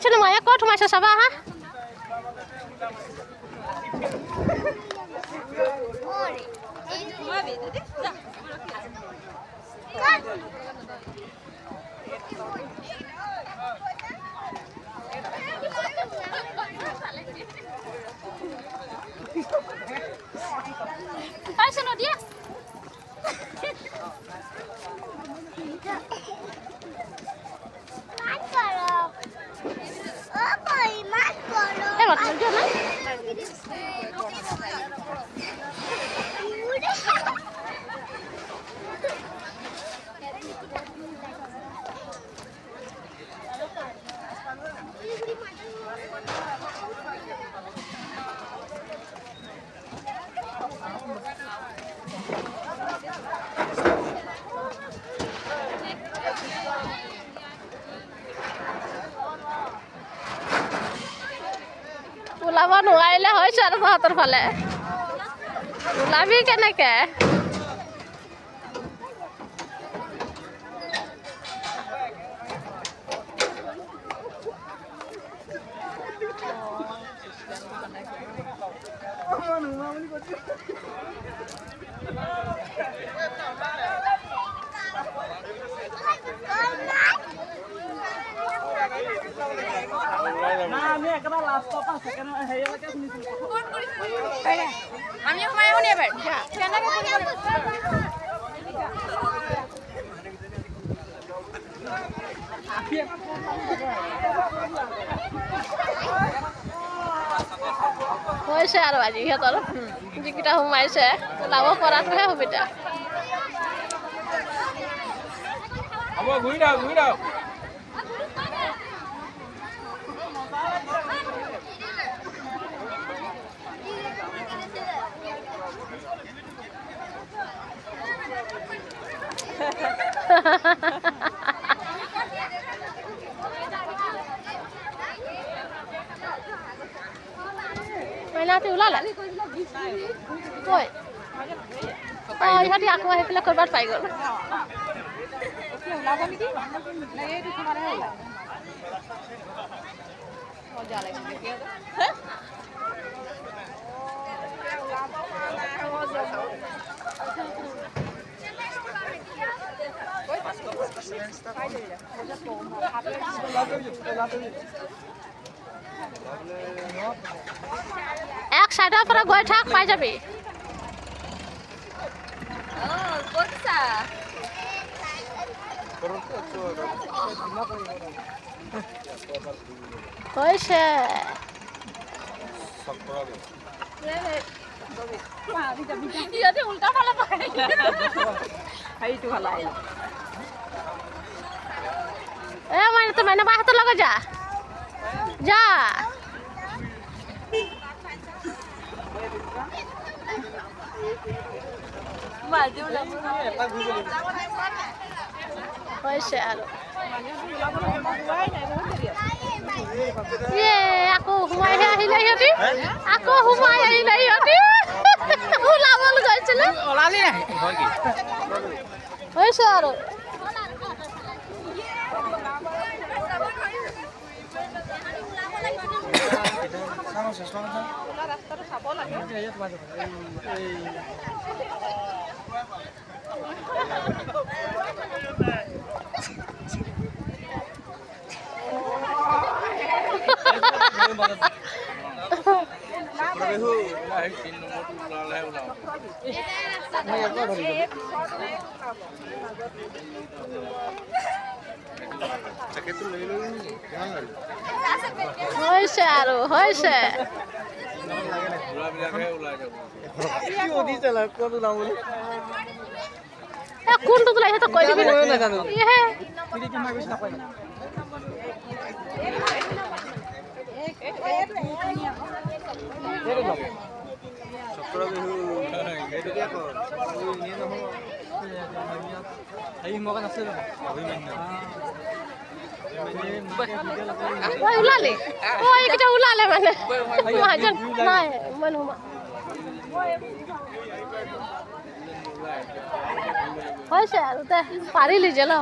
चलो माया कोठ मासा सबा हा सुनो दिया ওলাব নোৱাৰিলে হৈছে আৰু তহঁতৰ ফালে ওলাবি কেনেকে আমি সোমাই শুনি এবাৰ হৈছে আৰু আজি সিহঁতৰ যিকেইটা সোমাইছে ওলাব পৰাটোহে সুবিধা হ'ব ঘূৰি যাওক মইনাহঁতে ওলালে কৈ ইহঁতি আকৌ আহি পেলাই ক'ৰবাত পাই গ'ল এক সাইডৰ পৰা গৈ থাক পাই যাবি কৈছে উল্টা ফালে মানে তো মানে বাহাতের লগে যা যা হৈছে আৰু আকৌ সোমাইহে আহিলে সিহঁতি আকৌ সোমাই আহিলে সিহঁতি ওলাবলৈ গৈছিলে হৈছে আৰু ৰাস্তাটো চাব লাগে ওলাই 3 নম্বৰটো ওলালেহে ওলাব। হৈছে আৰু হৈছে ওলাবিলাকহে ওলাই যাব। কোনটো ওলাইছে তই কৈ দিবি ইহে ওলালি এইকেইটা ওলালে মানে মহাজন নাই ইমান সোমা হৈছে আৰু দে পাৰিলি যে ন